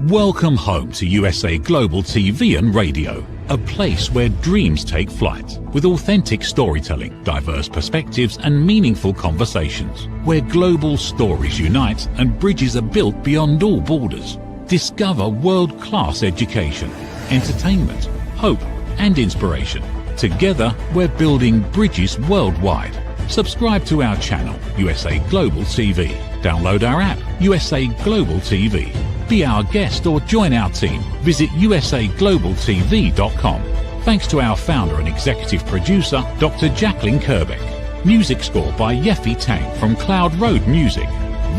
Welcome home to USA Global TV and Radio, a place where dreams take flight, with authentic storytelling, diverse perspectives and meaningful conversations, where global stories unite and bridges are built beyond all borders. Discover world-class education, entertainment, hope and inspiration. Together, we're building bridges worldwide. Subscribe to our channel, USA Global TV. Download our app, USA Global TV. Be our guest or join our team. Visit usaglobaltv.com. Thanks to our founder and executive producer, Dr. Jacqueline Kerbeck. Music score by Yeffy Tang from Cloud Road Music.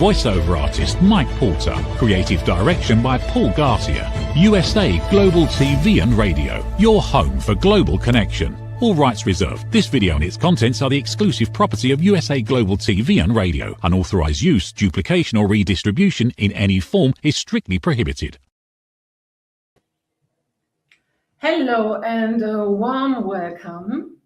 Voiceover artist Mike Porter. Creative direction by Paul Garcia. USA Global TV and Radio. Your home for global connection. All rights reserved. This video and its contents are the exclusive property of USA Global TV and Radio. Unauthorized use, duplication or redistribution in any form is strictly prohibited. Hello and a warm welcome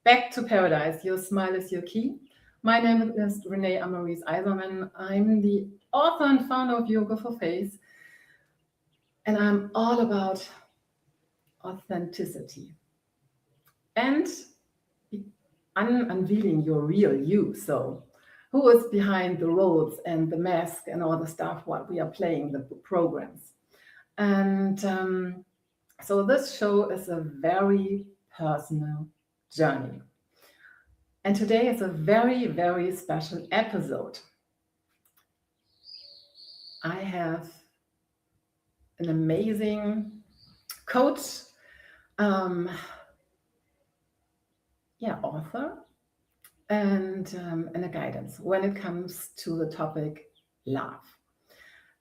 back to Paradise. Your smile is your key. My name is Renee Isermann. I'm the author and founder of Yoga for Face, and I'm all about authenticity and unveiling your real you. So who is behind the roles and the mask and all the stuff what we are playing, the programs. And so this show is a very personal journey. And today is a very, very special episode. I have an amazing coach, author, and a guidance when it comes to the topic love.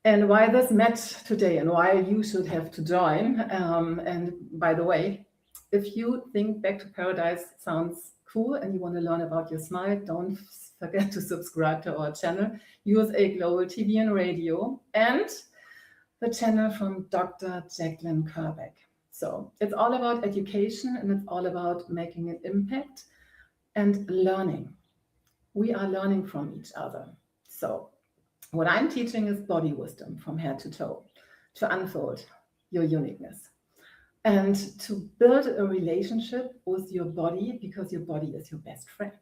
And why this met today and why you should have to join. And by the way, if you think Back to Paradise sounds cool and you want to learn about your smile, don't forget to subscribe to our channel, USA Global TV and Radio, and the channel from Dr. Jacqueline Kerbeck. So it's all about education and it's all about making an impact and learning. We are learning from each other. So what I'm teaching is body wisdom from head to toe, to unfold your uniqueness and to build a relationship with your body, because your body is your best friend.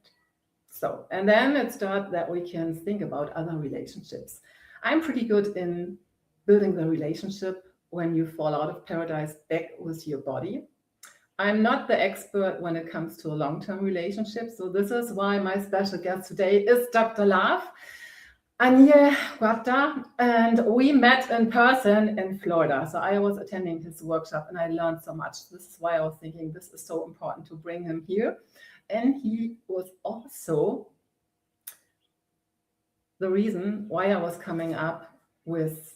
So, and then it starts that we can think about other relationships. I'm pretty good in building the relationship when you fall out of paradise back with your body. I'm not the expert when it comes to a long-term relationship. So this is why my special guest today is Dr. Love, Anil Gupta, and we met in person in Florida. So I was attending his workshop and I learned so much. This is why I was thinking this is so important to bring him here. And he was also the reason why I was coming up with,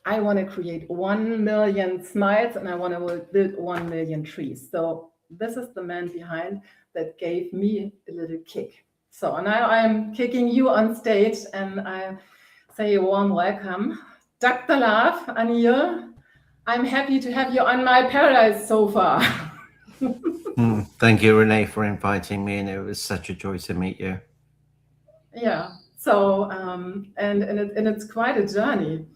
I want to create 1 million smiles and I want to build 1 million trees. So this is the man behind that gave me a little kick. So now I'm kicking you on stage and I say a warm welcome. Dr. Love, Anil, I'm happy to have you on my Paradise so far. Thank you, Renee, for inviting me, and it was such a joy to meet you. Yeah, so, and it's quite a journey.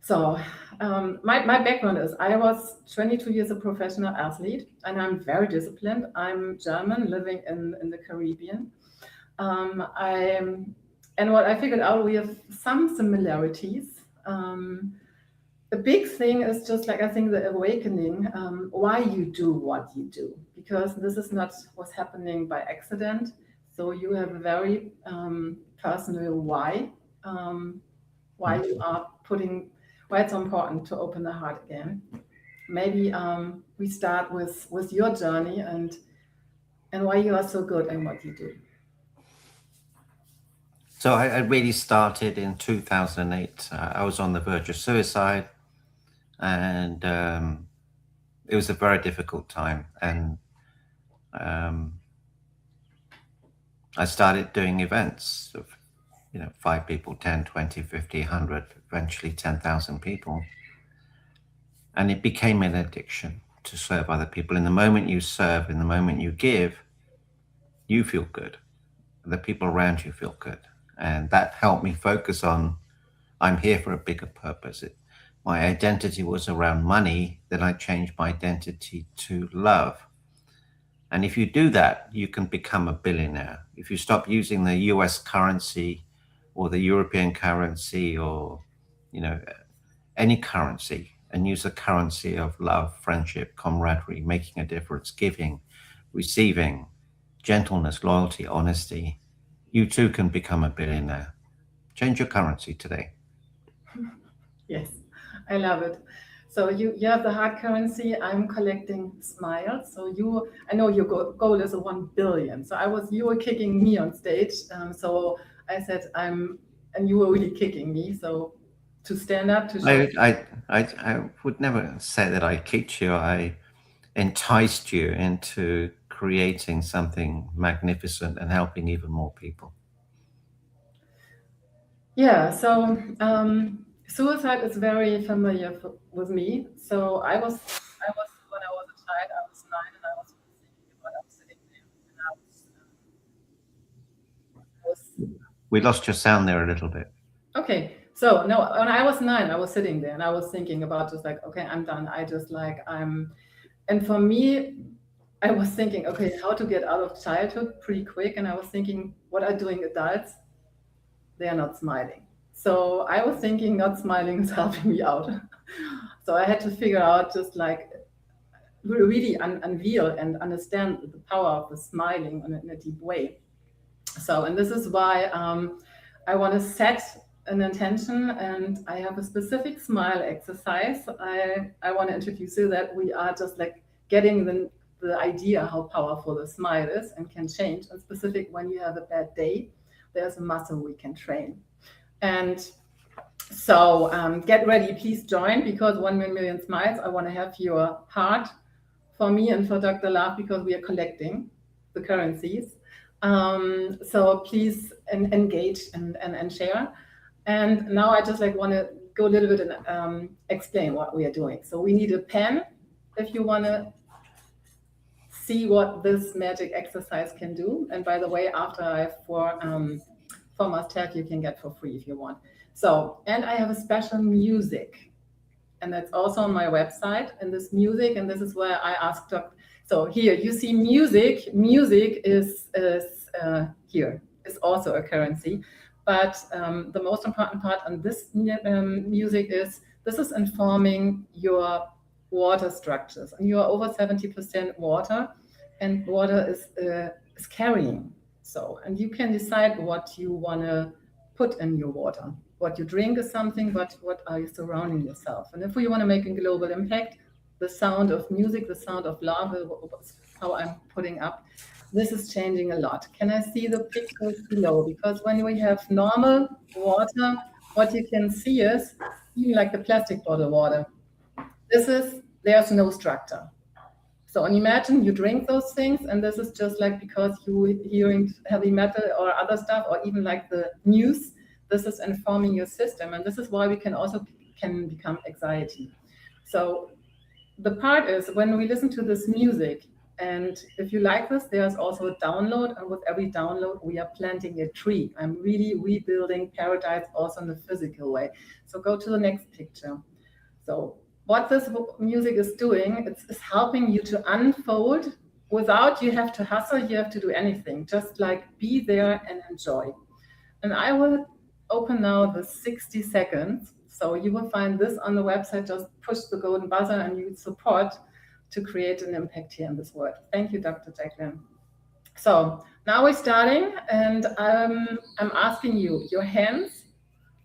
So my background is I was 22 years a professional athlete and I'm very disciplined. I'm German, living in the Caribbean. And what I figured out, we have some similarities. The big thing is just like, I think the awakening, why you do what you do, because this is not what's happening by accident. So you have a very personal why you are putting, why it's so important to open the heart again. Maybe we start with your journey and why you are so good at what you do. So I really started in 2008. I was on the verge of suicide, and it was a very difficult time. And I started doing events of, 5 people, 10, 20, 50, 100, eventually 10,000 people. And it became an addiction to serve other people. In the moment you serve, in the moment you give, you feel good. The people around you feel good. And that helped me focus on, I'm here for a bigger purpose. my identity was around money, then I changed my identity to love. And if you do that, you can become a billionaire. If you stop using the US currency or the European currency or, you know, any currency, and use the currency of love, friendship, camaraderie, making a difference, giving, receiving, gentleness, loyalty, honesty, you too can become a billionaire. Change your currency today. Yes, I love it. So you have the hard currency. I'm collecting smiles. So I know your goal is 1 billion. So you were kicking me on stage. So I said and you were really kicking me. So to stand up to show. I would never say that I kicked you. I enticed you into creating something magnificent and helping even more people. Yeah. So suicide is very familiar with me. So I was when I was a child, I was 9, and I was thinking about I was sitting there, and I was We lost your sound there a little bit. okay. So no, when I was 9, I was sitting there and I was thinking about just like, okay, I'm done. And for me, I was thinking, okay, how to get out of childhood pretty quick. And I was thinking, what are doing adults? They are not smiling. So I was thinking not smiling is helping me out. So I had to figure out just like really unveil and understand the power of the smiling in a deep way. So, and this is why I want to set an intention, and I have a specific smile exercise. I want to introduce you that we are just like getting the idea how powerful the smile is and can change. And specific when you have a bad day, there's a muscle we can train. And so get ready, please join, because 1 million smiles. I want to have your heart for me and for Dr. Love, because we are collecting the currencies. So please engage and share. And now I just like want to go a little bit and explain what we are doing. So we need a pen if you want to see what this magic exercise can do. And by the way, after I have four must-have you can get for free if you want. So, and I have a special music, and that's also on my website. And this music, and this is where I asked Dr. So here you see music. Music is here is also a currency, but the most important part on this music is this is informing your water structures, and you are over 70% water, and water is carrying. So, and you can decide what you want to put in your water. What you drink is something, but what are you surrounding yourself? And if we want to make a global impact, the sound of music, the sound of love, how I'm putting up, this is changing a lot. Can I see the pictures below? Because when we have normal water, what you can see is even like the plastic bottle water. There's no structure. So and imagine you drink those things, and this is just like because you hearing heavy metal or other stuff, or even like the news, this is informing your system. And this is why we can become anxiety. So the part is when we listen to this music, and if you like this, there's also a download, and with every download, we are planting a tree. I'm really rebuilding paradise also in the physical way. So go to the next picture. So what this music is doing, it's helping you to unfold without you have to hustle, you have to do anything. Just like be there and enjoy. And I will open now the 60 seconds. So you will find this on the website. Just push the golden buzzer and you support to create an impact here in this world. Thank you, Dr. Jacqueline. So now we're starting, and I'm asking you, your hands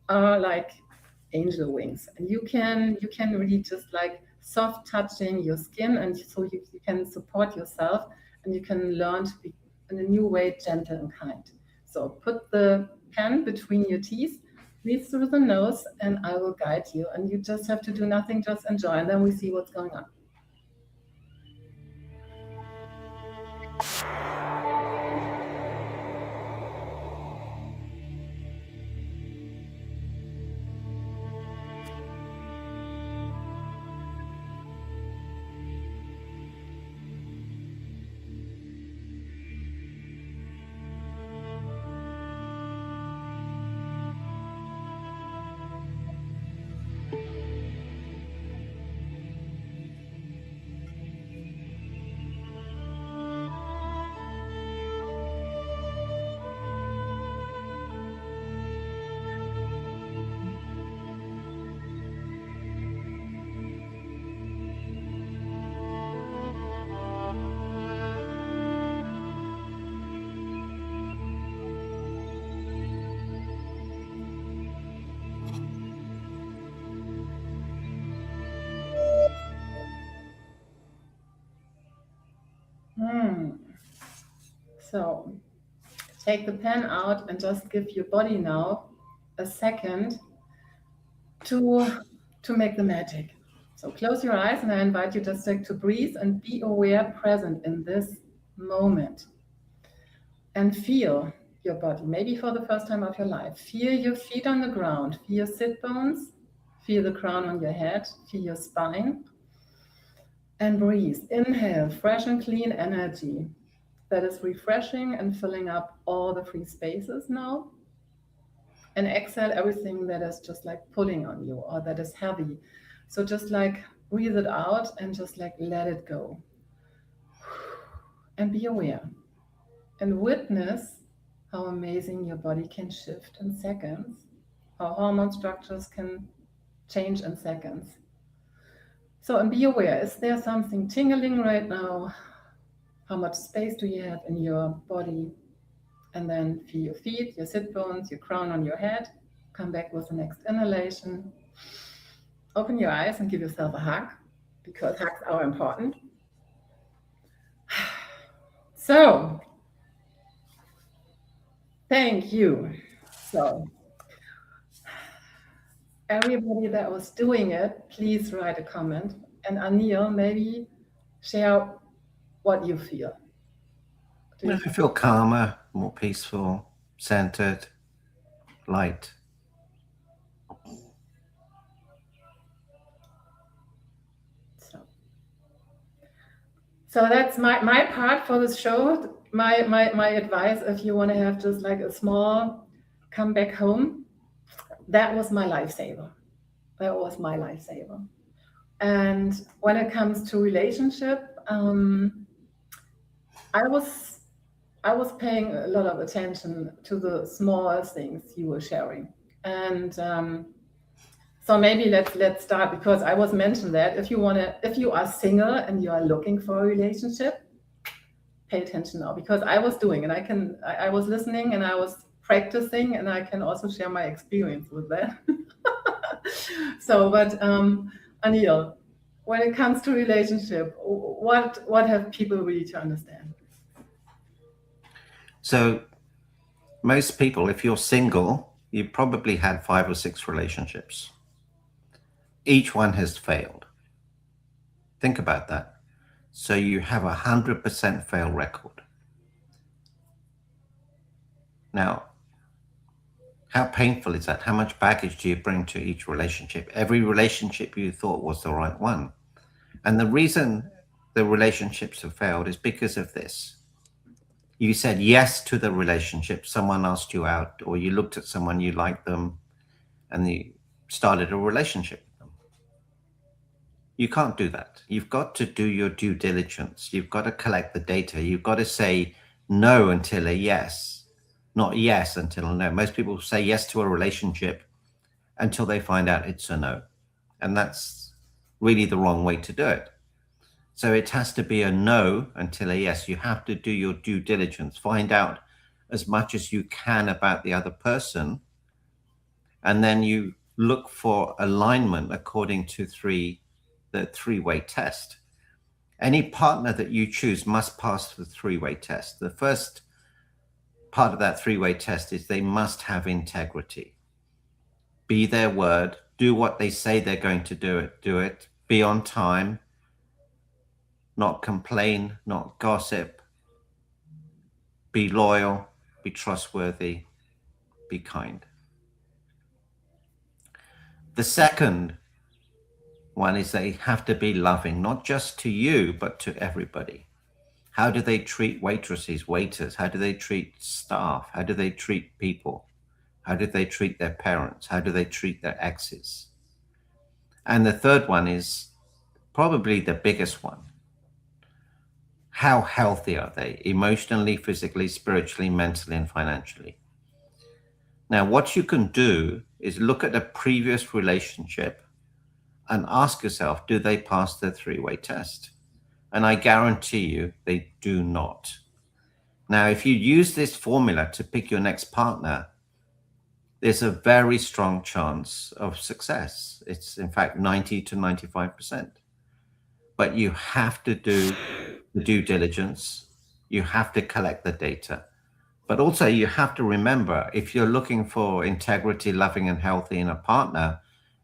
are like angel wings, and you can really just like soft touching your skin, and so you can support yourself, and you can learn to be in a new way gentle and kind. So put the pen between your teeth, breathe through the nose, and I will guide you, and you just have to do nothing, just enjoy, and then we see what's going on. So take the pen out and just give your body now a second to make the magic. So close your eyes and I invite you just to breathe and be aware, present in this moment. And feel your body, maybe for the first time of your life. Feel your feet on the ground, feel your sit bones, feel the crown on your head, feel your spine. And breathe. Inhale, fresh and clean energy that is refreshing and filling up all the free spaces now. And exhale everything that is just like pulling on you or that is heavy. So just like breathe it out and just like let it go. And be aware. And witness how amazing your body can shift in seconds, how hormone structures can change in seconds. So, and be aware, is there something tingling right now? How much space do you have in your body? And then feel your feet, your sit bones, your crown on your head. Come back with the next inhalation. Open your eyes and give yourself a hug, because hugs are important. So, thank you. So, everybody that was doing it, please write a comment. And Anil, maybe share what you feel. I feel calmer, more peaceful, centered, light. So that's my part for this show. My advice, if you want to have just like a small come back home, that was my lifesaver. That was my lifesaver. And when it comes to relationship, I was paying a lot of attention to the small things you were sharing. And so maybe let's start, because I was mentioned that if you are single and you are looking for a relationship, pay attention now, because I was doing, and I was listening and I was practicing, and I can also share my experience with that. So, but Anil, when it comes to relationship, what have people really to understand? So most people, if you're single, you probably had 5 or 6 relationships. Each one has failed. Think about that. So you have 100% fail record. Now, how painful is that? How much baggage do you bring to each relationship? Every relationship you thought was the right one. And the reason the relationships have failed is because of this. You said yes to the relationship, someone asked you out, or you looked at someone, you liked them, and you started a relationship with them. You can't do that. You've got to do your due diligence. You've got to collect the data. You've got to say no until a yes, not yes until a no. Most people say yes to a relationship until they find out it's a no. And that's really the wrong way to do it. So it has to be a no until a yes. You have to do your due diligence, find out as much as you can about the other person, and then you look for alignment according to the three-way test. Any partner that you choose must pass the three-way test. The first part of that three-way test is they must have integrity. Be their word, do what they say they're going to do it, be on time, not complain, not gossip, be loyal, be trustworthy, be kind. The second one is they have to be loving, not just to you, but to everybody. How do they treat waitresses, waiters? How do they treat staff? How do they treat people? How do they treat their parents? How do they treat their exes? And the third one is probably the biggest one. How healthy are they? Emotionally, physically, spiritually, mentally, and financially. Now, what you can do is look at a previous relationship and ask yourself, do they pass the three-way test? And I guarantee you they do not. Now, if you use this formula to pick your next partner, there's a very strong chance of success. It's in fact 90 to 95%. But you have to do the due diligence, you have to collect the data. But also you have to remember, if you're looking for integrity, loving and healthy in a partner,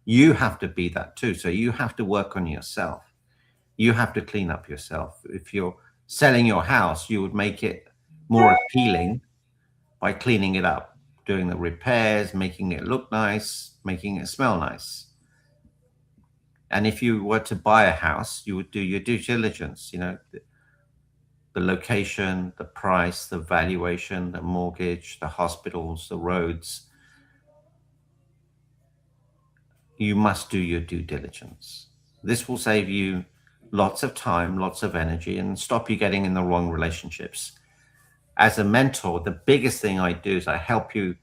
you have to be that too. So you have to work on yourself. You have to clean up yourself. If you're selling your house, you would make it more appealing by cleaning it up, doing the repairs, making it look nice, making it smell nice. And if you were to buy a house, you would do your due diligence, you know, the location, the price, the valuation, the mortgage, the hospitals, the roads. You must do your due diligence. This will save you lots of time, lots of energy, and stop you getting in the wrong relationships. As a mentor, the biggest thing I do is I help you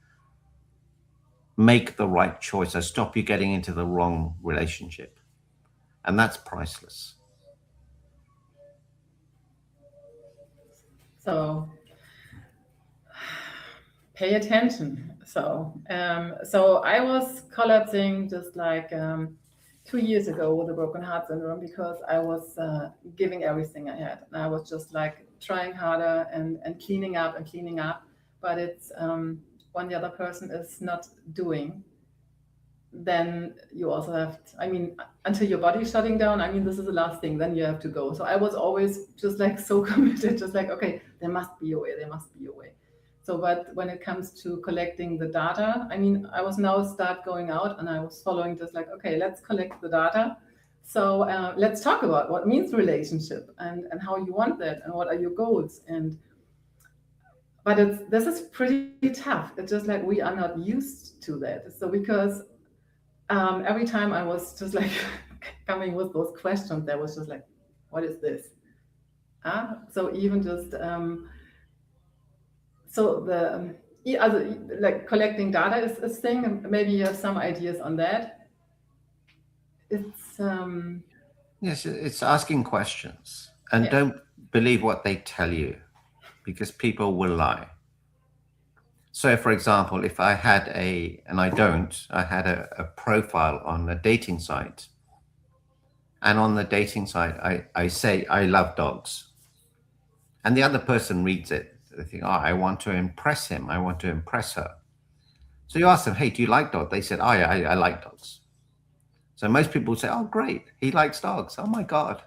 make the right choice. I stop you getting into the wrong relationship. And that's priceless. So pay attention. So I was collapsing just like 2 years ago with a broken heart syndrome, because I was giving everything I had. And I was just like trying harder and cleaning up, but it's when the other person is not doing, then you also have to, I mean, until your body's shutting down, I mean, this is the last thing, then you have to go. So I was always just like so committed, just like, okay, there must be a way, there must be a way. So, but when it comes to collecting the data, I mean, I was now start going out and I was following just like, okay, let's collect the data. So let's talk about what means relationship and how you want that and what are your goals. But this is pretty tough. It's just like we are not used to that. So because every time I was just like coming with those questions, there was just like, what is this? So even just so the like collecting data is a thing, and maybe you have some ideas on that. It's yes, it's asking questions, and yeah. don't believe what they tell you, because people will lie. So for example, if I had I had a profile on a dating site, and on the dating site, I say, I love dogs, and the other person reads it. They think, oh, I want to impress him. I want to impress her. So you ask them, hey, do you like dogs? They said, oh, yeah, I like dogs. So most people say, oh, great, he likes dogs. Oh my God.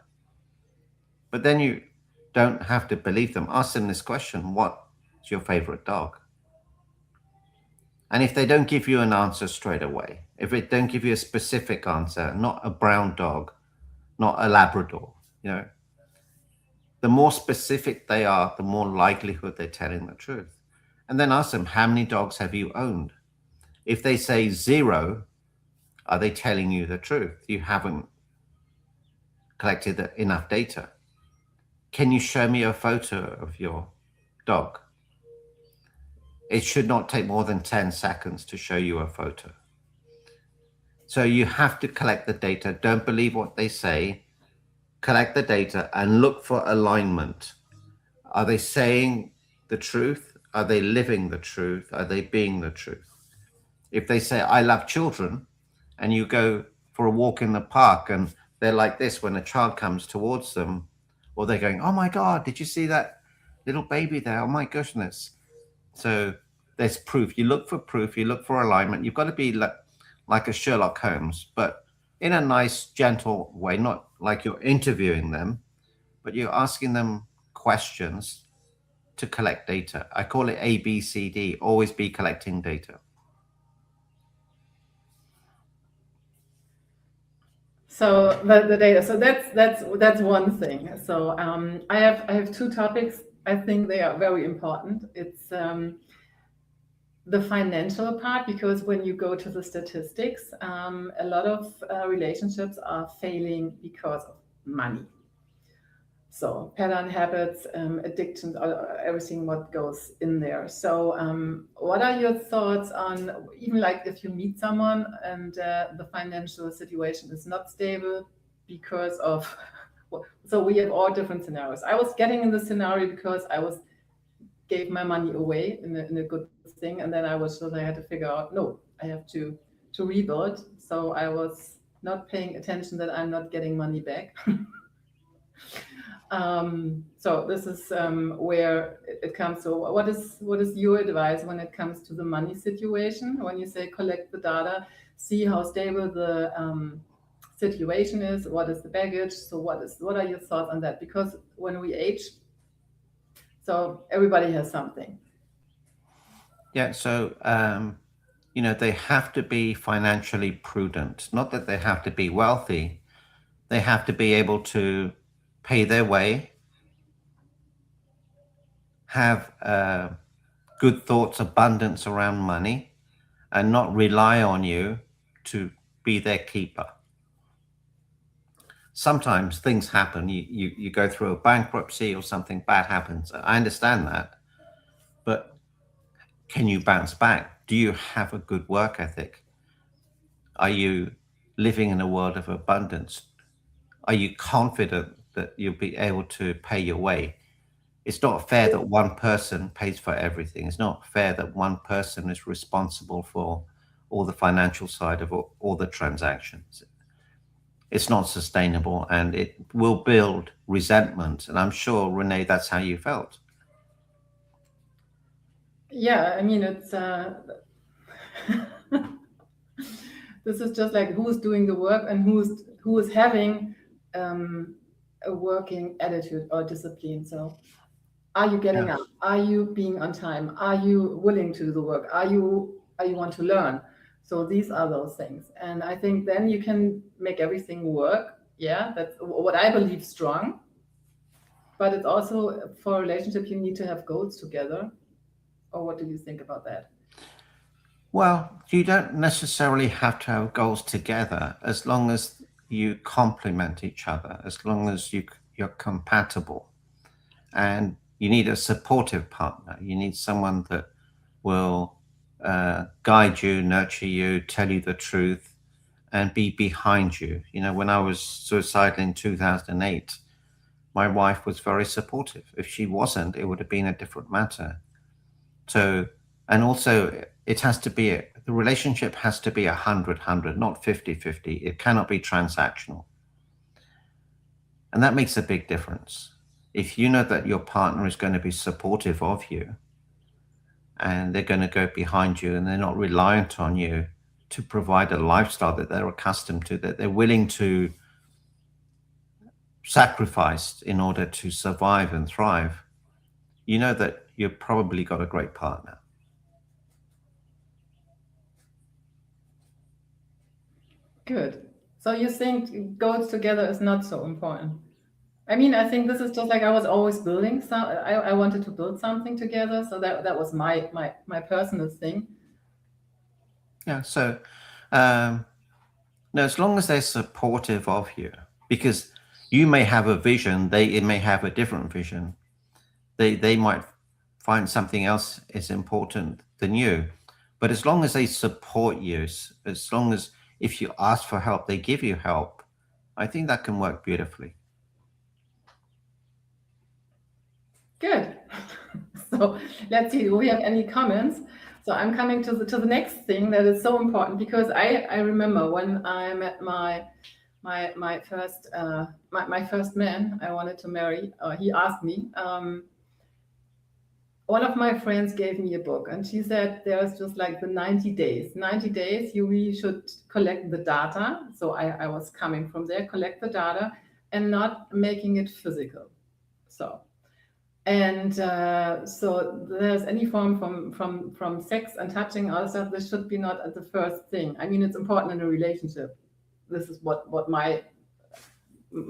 But then you don't have to believe them. Ask them this question, what's your favorite dog? And if they don't give you an answer straight away, if it don't give you a specific answer, not a brown dog, not a Labrador, you know, the more specific they are, the more likelihood they're telling the truth. And then ask them, how many dogs have you owned? If they say 0, are they telling you the truth? You haven't collected enough data. Can you show me a photo of your dog? It should not take more than 10 seconds to show you a photo. So you have to collect the data. Don't believe what they say. Collect the data and look for alignment. Are they saying the truth? Are they living the truth? Are they being the truth? If they say, I love children, and you go for a walk in the park and they're like this when a child comes towards them, or they're going, oh my God, did you see that little baby there? Oh my goodness. So there's proof. You look for proof. You look for alignment. You've got to be like a Sherlock Holmes, but in a nice, gentle way, not like you're interviewing them, but you're asking them questions to collect data. I call it ABCD, always be collecting data. So the data. So that's one thing. So I have 2 topics. I think they are very important. It's the financial part, because when you go to the statistics, a lot of relationships are failing because of money. So pattern, habits, addictions, everything what goes in there. So what are your thoughts on, even like if you meet someone and the financial situation is not stable because of, so we have all different scenarios. I was getting in the scenario because I gave my money away in a good thing, and then I had to figure out, no, I have to rebuild. So I was not paying attention that I'm not getting money back. So this is where it comes to. What is your advice when it comes to the money situation? When you say collect the data, see how stable the situation is, what is the baggage? So what are your thoughts on that? Because when we age, so everybody has something. Yeah, so they have to be financially prudent. Not that they have to be wealthy. They have to be able to pay their way, have good thoughts, abundance around money, and not rely on you to be their keeper. Sometimes things happen. You go through a bankruptcy or something bad happens. I understand that. But can you bounce back? Do you have a good work ethic? Are you living in a world of abundance? Are you confident that you'll be able to pay your way? It's not fair that one person pays for everything. It's not fair that one person is responsible for all the financial side of all the transactions. It's not sustainable, and it will build resentment. And I'm sure, Renee, that's how you felt. Yeah, I mean, it's this is just like who's doing the work and who is having a working attitude or discipline. So are you getting up? Are you being on time? Are you willing to do the work? Are you want to learn? So these are those things. And I think then you can make everything work. Yeah, that's what I believe strong. But it's also for a relationship, you need to have goals together. Or what do you think about that? Well, you don't necessarily have to have goals together as long as you complement each other, as long as you're compatible. And you need a supportive partner. You need someone that will guide you, nurture you, tell you the truth, and be behind you. When I was suicidal in 2008, my wife was very supportive. If she wasn't, it would have been a different matter. So, and also it has to be, the relationship has to be 100-100, not 50-50. It cannot be transactional. And that makes a big difference. If you know that your partner is going to be supportive of you and they're going to go behind you and they're not reliant on you to provide a lifestyle that they're accustomed to, that they're willing to sacrifice in order to survive and thrive, you know that you've probably got a great partner. Good. So you think goals together is not so important? I mean, I think this is just like I was always building. So I wanted to build something together. So that was my personal thing. Yeah. So, no, as long as they're supportive of you, because you may have a vision, they may have a different vision. They might find something else is important than you. But as long as they support you, as long as if you ask for help, they give you help, I think that can work beautifully. Good. So let's see, do we have any comments? So I'm coming to the next thing that is so important, because I remember when I met my first man I wanted to marry, he asked me, one of my friends gave me a book and she said there's just like the 90 days you really should collect the data. So I was coming from there, collect the data and not making it physical. So there's any form from sex and touching, all stuff, this should be not the first thing. I mean, it's important in a relationship. This is what my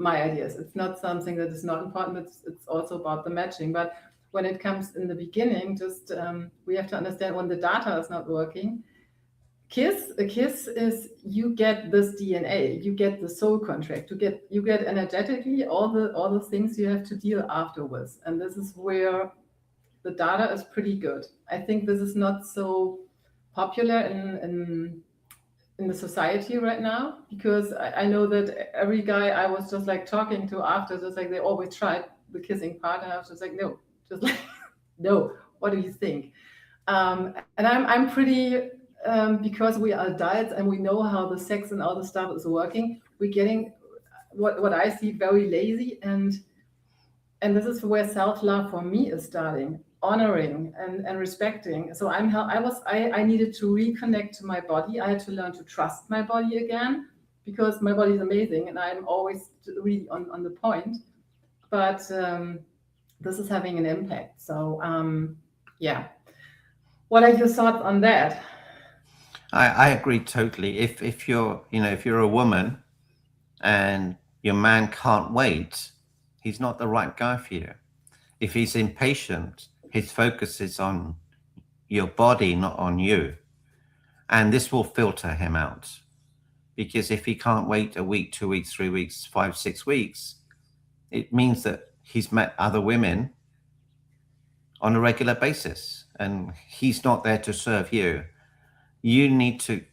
idea is. It's not something that is not important. It's also about the matching. But when it comes in the beginning, just we have to understand when the data is not working. A kiss is you get this DNA, you get the soul contract, you get energetically all the things you have to deal afterwards, and this is where the data is pretty good. I think this is not so popular in the society right now, because I know that every guy I was just like talking to after, just like they always tried the kissing part, and I was just like no, no. What do you think? And I'm pretty. Because we are adults and we know how the sex and all the stuff is working, we're getting what I see very lazy, and and this is where self-love for me is starting, honoring and respecting. So I needed to reconnect to my body. I had to learn to trust my body again, because my body is amazing and I'm always really on the point. But this is having an impact. So yeah. What are your thoughts on that? I agree totally. If you're, if you're a woman and your man can't wait, he's not the right guy for you. If he's impatient, his focus is on your body, not on you. And this will filter him out. Because if he can't wait a week, 2 weeks, 3 weeks, 5, 6 weeks, it means that he's met other women on a regular basis and he's not there to serve you. You need to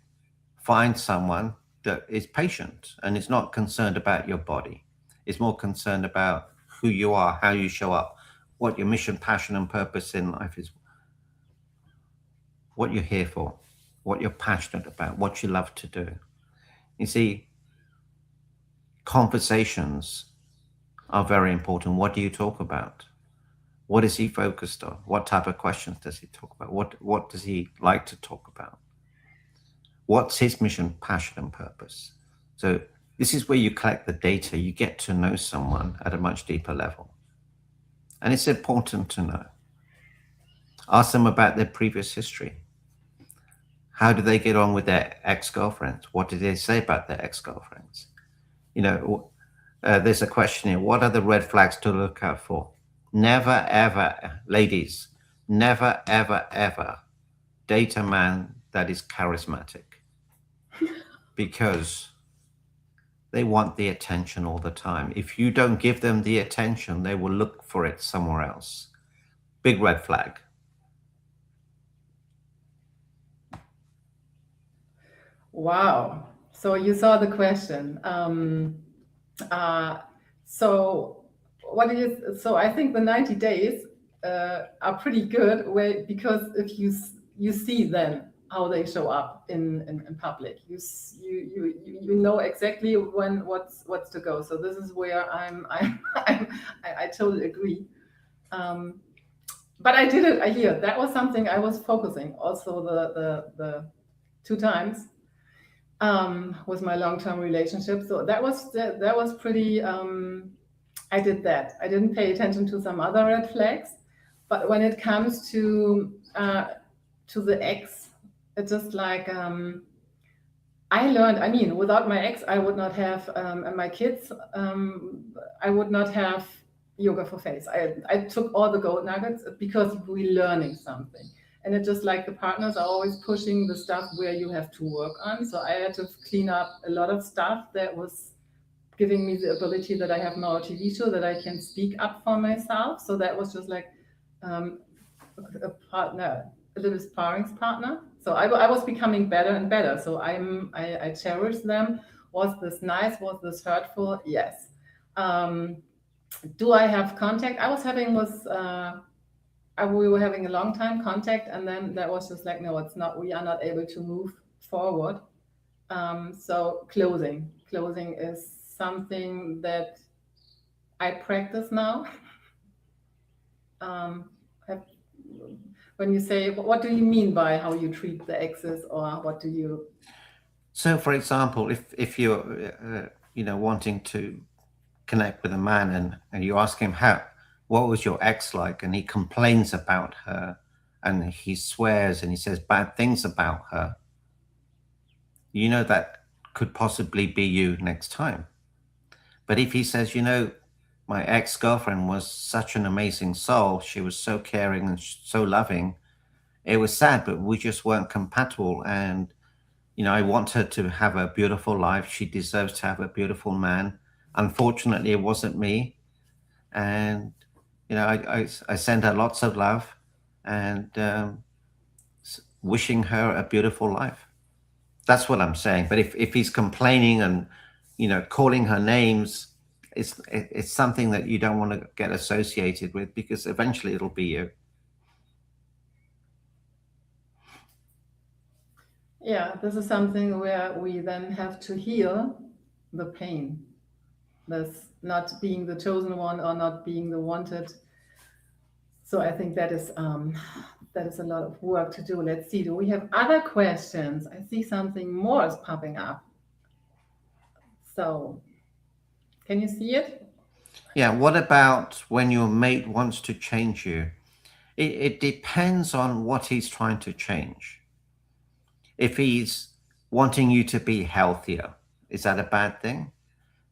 find someone that is patient and is not concerned about your body. Is more concerned about who you are, how you show up, what your mission, passion, and purpose in life is, what you're here for, what you're passionate about, what you love to do. You see, conversations are very important. What do you talk about? What is he focused on? What type of questions does he talk about? What does he like to talk about? What's his mission, passion, and purpose? So this is where you collect the data. You get to know someone at a much deeper level. And it's important to know. Ask them about their previous history. How do they get on with their ex-girlfriends? What do they say about their ex-girlfriends? There's a question here. What are the red flags to look out for? Never, ever, ladies, never, ever, ever date a man that is charismatic, because they want the attention all the time. If you don't give them the attention, they will look for it somewhere else. Big red flag. Wow. So you saw the question. So I think the 90 days are pretty good, because if you see then how they show up in public, you know exactly what's to go. So this is where I totally agree. But I did it a year. That was something I was focusing also the 2 times with my long-term relationship. So that was pretty. I did that. I didn't pay attention to some other red flags, but when it comes to the ex, it's just like I learned. I mean, without my ex, I would not have and my kids. I would not have yoga for face. I took all the gold nuggets because we're learning something. And it's just like the partners are always pushing the stuff where you have to work on. So I had to clean up a lot of stuff that was giving me the ability that I have now a TV show that I can speak up for myself. So that was just like a partner, a little sparring partner. So I was becoming better and better. So I cherish them. Was this nice? Was this hurtful? Yes. Do I have contact? I was having with. We were having a long time contact, and then that was just like, no, it's not. We are not able to move forward. So closing is something that I practice now. When you say, what do you mean by how you treat the exes, or what do you? So, for example, if you're wanting to connect with a man and you ask him what was your ex like, and he complains about her and he swears and he says bad things about her, that could possibly be you next time. But if he says, my ex-girlfriend was such an amazing soul, she was so caring and so loving, it was sad, but we just weren't compatible, and I want her to have a beautiful life, she deserves to have a beautiful man. Unfortunately, it wasn't me, and I send her lots of love and wishing her a beautiful life. That's what I'm saying. But if he's complaining and calling her names, it's something that you don't want to get associated with, because eventually it'll be you. Yeah, this is something where we then have to heal the pain. this not being the chosen one or not being the wanted. So I think that is a lot of work to do. Let's see, do we have other questions? I see something more is popping up. So can you see it? Yeah, what about when your mate wants to change you? It depends on what he's trying to change. If he's wanting you to be healthier, is that a bad thing?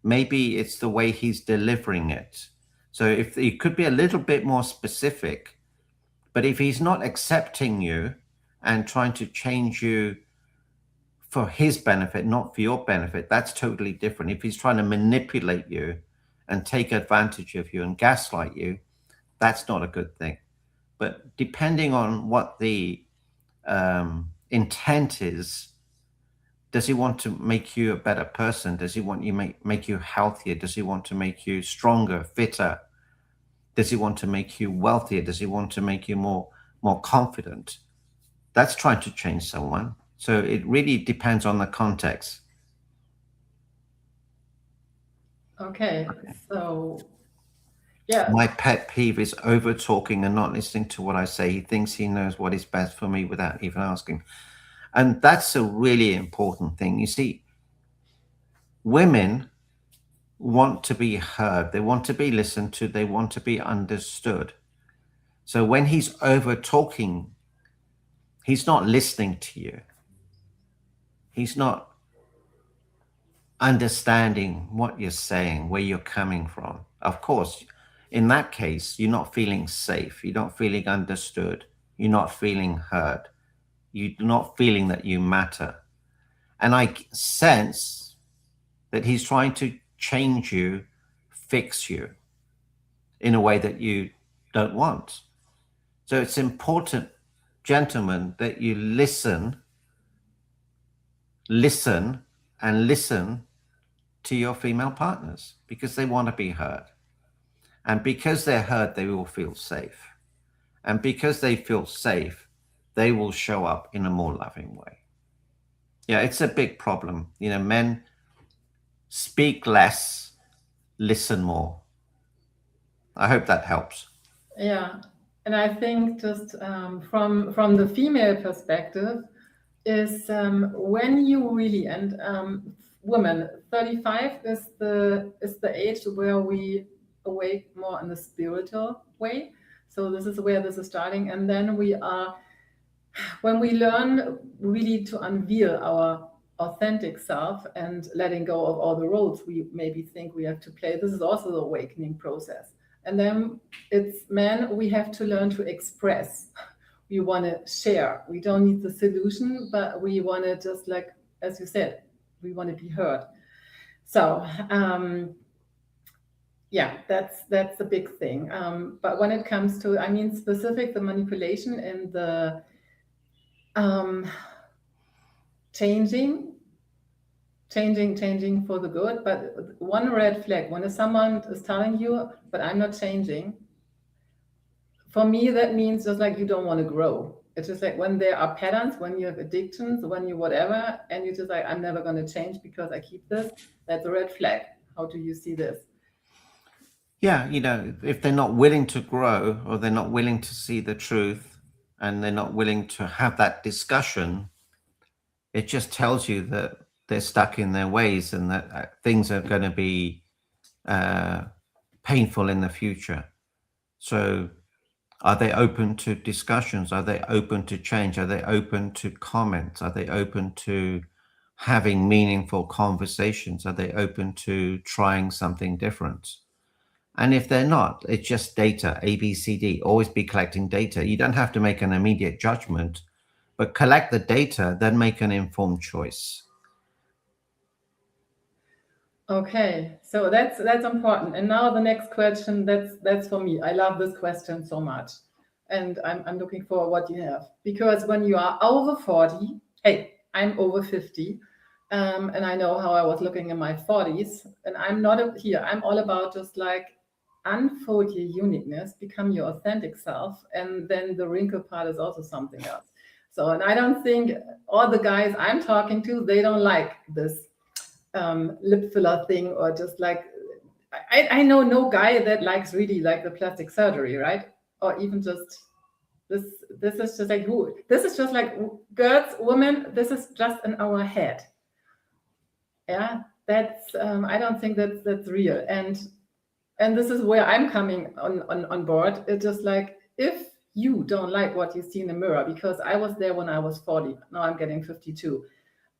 Maybe it's the way he's delivering it. So if it could be a little bit more specific, but if he's not accepting you and trying to change you for his benefit, not for your benefit, that's totally different. If he's trying to manipulate you and take advantage of you and gaslight you, that's not a good thing. But depending on what the intent is, does he want to make you a better person? Does he want you make you healthier? Does he want to make you stronger, fitter? Does he want to make you wealthier? Does he want to make you more confident? That's trying to change someone. So it really depends on the context. Okay, so yeah. My pet peeve is over talking and not listening to what I say. He thinks he knows what is best for me without even asking. And that's a really important thing. You see, women want to be heard. They want to be listened to. They want to be understood. So when he's over talking, he's not listening to you. He's not understanding what you're saying, where you're coming from. Of course, in that case, you're not feeling safe. You're not feeling understood. You're not feeling heard. You're not feeling that you matter. And I sense that he's trying to change you, fix you in a way that you don't want. So it's important, gentlemen, that you listen and listen to your female partners, because they want to be heard. And because they're heard, they will feel safe. And because they feel safe, they will show up in a more loving way. Yeah, it's a big problem. You know, men speak less, listen more. I hope that helps. Yeah, and I think just from the female perspective is when you really, and women, 35 is the age where we awake more in the spiritual way. So this is where this is starting, and then when we learn really to unveil our authentic self and letting go of all the roles we maybe think we have to play. This is also the awakening process. And then it's men, we have to learn to express. We want to share. We don't need the solution, but we want to just, like, as you said, we want to be heard. So yeah, that's a big thing. But when it comes to, I mean, specific, the manipulation and the changing for the good. But one red flag, when someone is telling you, but I'm not changing, for me, that means just like you don't want to grow. It's just like when there are patterns, when you have addictions, when you whatever, and you're just like, I'm never going to change because I keep this, that's a red flag. How do you see this? Yeah, you know, if they're not willing to grow, or they're not willing to see the truth, and they're not willing to have that discussion, it just tells you that they're stuck in their ways, and that things are going to be painful in the future. So are they open to discussions? Are they open to change? Are they open to comments? Are they open to having meaningful conversations? Are they open to trying something different? And if they're not, it's just data, A, B, C, D. Always be collecting data. You don't have to make an immediate judgment, but collect the data, then make an informed choice. Okay, so that's important. And now the next question, that's for me. I love this question so much. And I'm looking for what you have. Because when you are over 40, hey, I'm over 50, and I know how I was looking in my 40s, and I'm not here. I'm all about just like unfold your uniqueness, become your authentic self, and then the wrinkle part is also something else. So, and I don't think all the guys I'm talking to, they don't like this lip filler thing, or just like I know no guy that likes really like the plastic surgery, right? Or even just this is just like who? This is just like girls, women. This is just in our head. Yeah, that's I don't think that's real. And this is where I'm coming on board. It's just like if you don't like what you see in the mirror, because I was there when I was 40. Now I'm getting 52.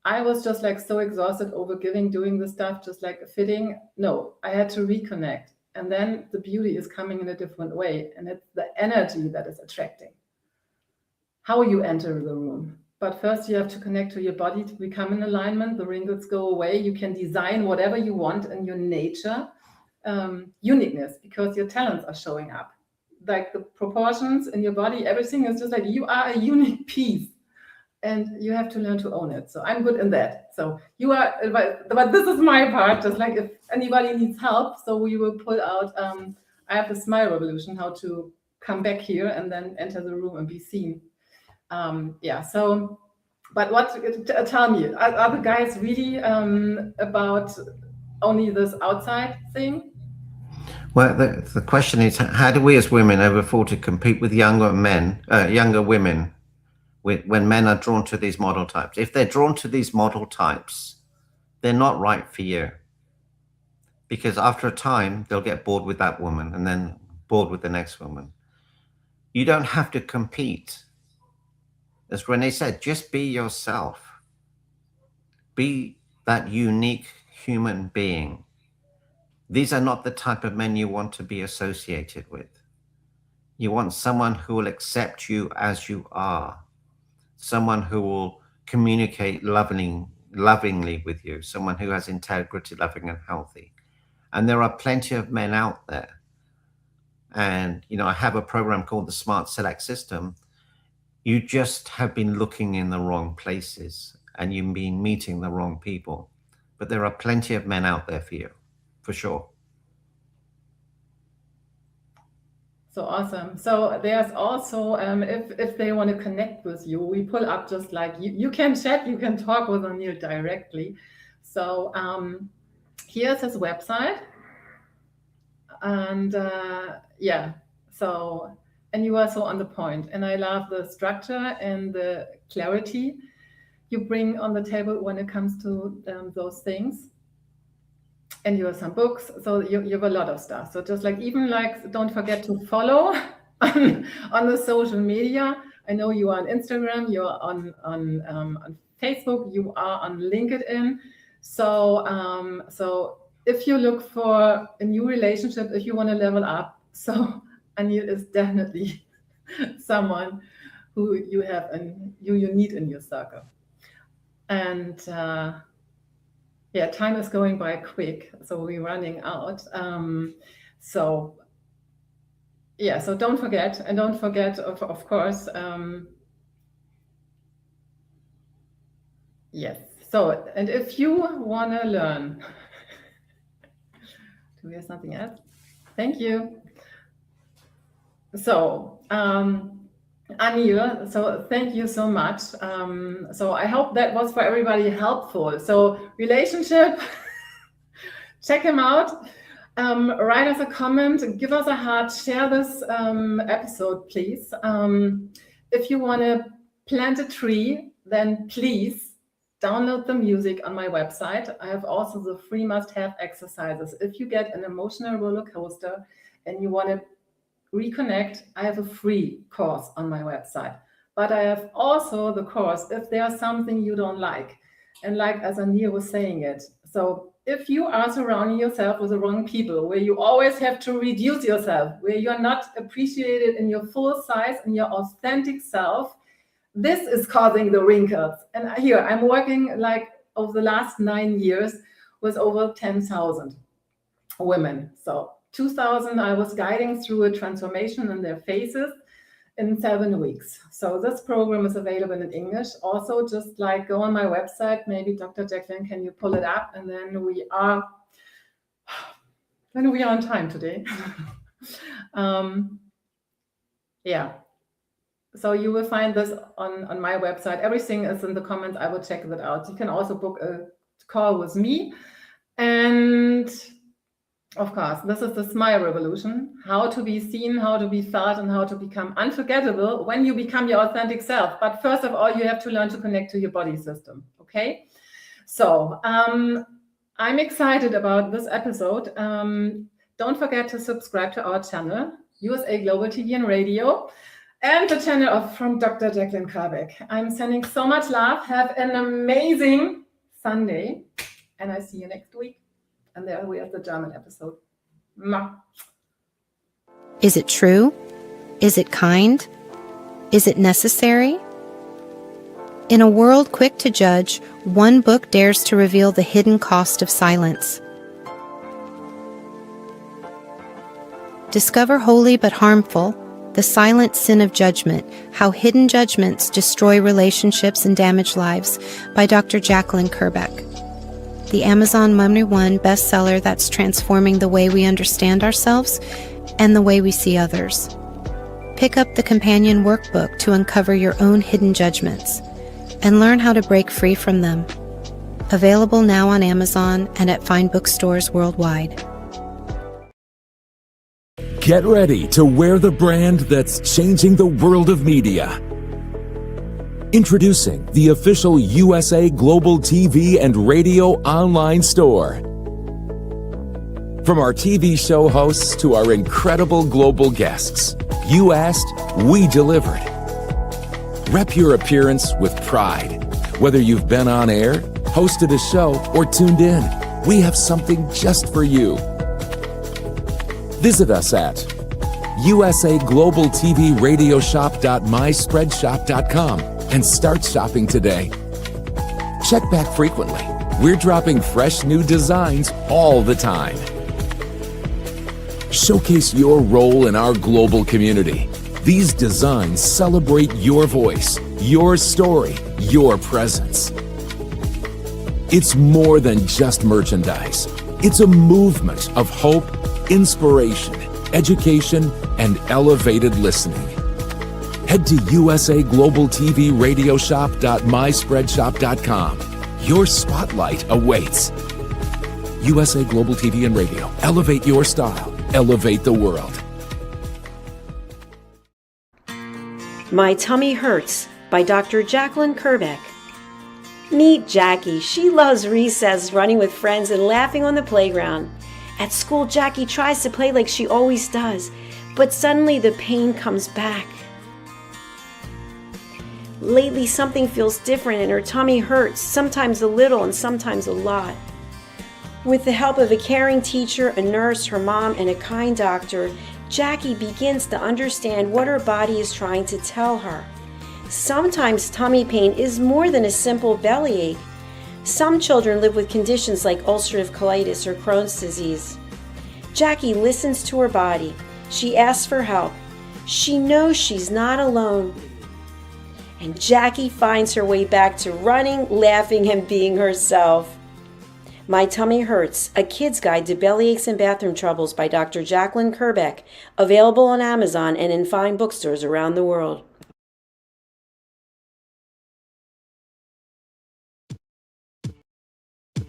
I was just like so exhausted over giving, doing the stuff, just like fitting. No, I had to reconnect. And then the beauty is coming in a different way. And it's the energy that is attracting. How you enter the room. But first you have to connect to your body to become in alignment. The wrinkles go away. You can design whatever you want in your nature. Uniqueness, because your talents are showing up. Like the proportions in your body, everything is just like you are a unique piece. And you have to learn to own it. So I'm good in that. So you are, but this is my part. Just like if anybody needs help, so we will pull out. I have the smile revolution, how to come back here and then enter the room and be seen. Yeah. So, but what? Tell me, are the guys really about only this outside thing? Well, the question is, how do we as women over 40 compete with younger women? When men are drawn to these model types? If they're drawn to these model types, they're not right for you. Because after a time, they'll get bored with that woman and then bored with the next woman. You don't have to compete. As Renee said, just be yourself. Be that unique human being. These are not the type of men you want to be associated with. You want someone who will accept you as you are. Someone who will communicate lovingly with you, someone who has integrity, loving and healthy. And there are plenty of men out there. And, I have a program called the Smart Select System. You just have been looking in the wrong places and you've been meeting the wrong people. But there are plenty of men out there for you, for sure. So awesome. So there's also, if they want to connect with you, we pull up just like you can chat, you can talk with Anil directly. So here's his website. And yeah, so, and you are so on the point. And I love the structure and the clarity you bring on the table when it comes to those things. And you have some books, so you have a lot of stuff. So just like, even like, don't forget to follow on the social media. I know you are on Instagram, you are on Facebook, you are on LinkedIn. So so if you look for a new relationship, if you want to level up, so Anil is definitely someone who you have and you need in your circle. And yeah, time is going by quick, so we're running out. So yeah, so don't forget, and don't forget, of course, yes. So, and if you want to learn, do we have something else? Thank you. So, Anil, so thank you so much. So I hope that was for everybody helpful. So relationship, check him out. Write us a comment, give us a heart, share this episode, please. If you want to plant a tree, then please download the music on my website. I have also the free must-have exercises. If you get an emotional roller coaster and you want to reconnect, I have a free course on my website. But I have also the course if there's something you don't like. And like as Anil was saying it, so if you are surrounding yourself with the wrong people, where you always have to reduce yourself, where you're not appreciated in your full size and your authentic self, this is causing the wrinkles. And here I'm working like over the last 9 years with over 10,000 women. So 2,000 I was guiding through a transformation in their faces in 7 weeks. So this program is available in English. Also, just like go on my website, maybe Dr. Jacqueline, can you pull it up? And then we are on time today. Yeah. So you will find this on my website. Everything is in the comments. I will check that out. You can also book a call with me. And Of course, this is the smile revolution. How to be seen, how to be felt, and how to become unforgettable when you become your authentic self. But first of all, you have to learn to connect to your body system, okay? So I'm excited about this episode. Don't forget to subscribe to our channel, USA Global TV and Radio, and the channel from Dr. Jacqueline Kerbeck. I'm sending so much love. Have an amazing Sunday, and I see you next week. And there we have the German episode. Mwah. Is it true? Is it kind? Is it necessary? In a world quick to judge, one book dares to reveal the hidden cost of silence. Discover holy but harmful, the silent sin of judgment, how hidden judgments destroy relationships and damage lives, by Dr. Jacqueline Kerbeck. The Amazon #1 bestseller that's transforming the way we understand ourselves and the way we see others. Pick up the companion workbook to uncover your own hidden judgments and learn how to break free from them. Available now on Amazon and at fine bookstores worldwide. Get ready to wear the brand that's changing the world of media. Introducing the official USA Global TV and Radio online store. From our TV show hosts to our incredible global guests, you asked, we delivered. Rep your appearance with pride. Whether you've been on air, hosted a show, or tuned in, we have something just for you. Visit us at usaglobaltvradioshoп.myspreadshop.com and start shopping today. Check back frequently. We're dropping fresh new designs all the time. Showcase your role in our global community. These designs celebrate your voice, your story, your presence. It's more than just merchandise. It's a movement of hope, inspiration, education, and elevated listening. Head to usaglobaltvradioshoп.myspreadshop.com. Your spotlight awaits. USA Global TV and Radio. Elevate your style. Elevate the world. My Tummy Hurts by Dr. Jacqueline Kerbeck. Meet Jackie. She loves recess, running with friends, and laughing on the playground. At school, Jackie tries to play like she always does, but suddenly the pain comes back. Lately, something feels different and her tummy hurts, sometimes a little and sometimes a lot. With the help of a caring teacher, a nurse, her mom, and a kind doctor, Jackie begins to understand what her body is trying to tell her. Sometimes tummy pain is more than a simple bellyache. Some children live with conditions like ulcerative colitis or Crohn's disease. Jackie listens to her body. She asks for help. She knows she's not alone. And Jackie finds her way back to running, laughing, and being herself. My Tummy Hurts, a kid's guide to bellyaches and bathroom troubles by Dr. Jacqueline Kerbeck, available on Amazon and in fine bookstores around the world.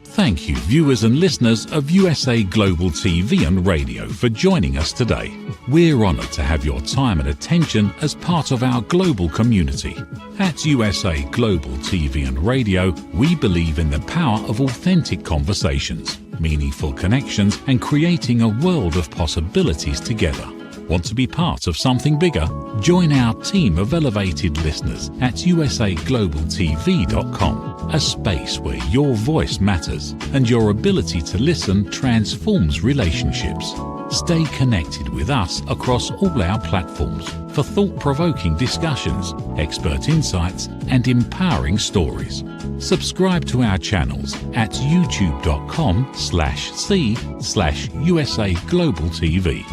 Thank you, viewers and listeners of USA Global TV and Radio, for joining us today. We're honoured to have your time and attention as part of our global community. At USA Global TV and Radio, we believe in the power of authentic conversations, meaningful connections, and creating a world of possibilities together. Want to be part of something bigger? Join our team of elevated listeners at usaglobaltv.com, a space where your voice matters and your ability to listen transforms relationships. Stay connected with us across all our platforms for thought-provoking discussions, expert insights, and empowering stories. Subscribe to our channels at youtube.com/c/USA Global TV.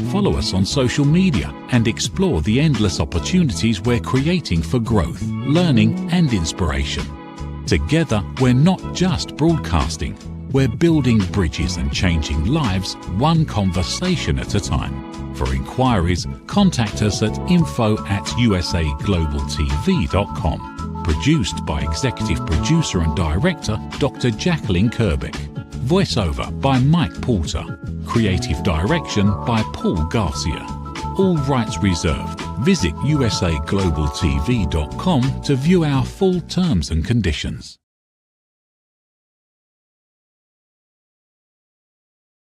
Follow us on social media and explore the endless opportunities we're creating for growth, learning, and inspiration. Together, we're not just broadcasting, we're building bridges and changing lives one conversation at a time. For inquiries, contact us at info@usaglobaltv.com. Produced by Executive Producer and Director Dr. Jacqueline Kerbeck. Voiceover by Mike Porter. Creative direction by Paul Garcia. All rights reserved. Visit usaglobaltv.com to view our full terms and conditions.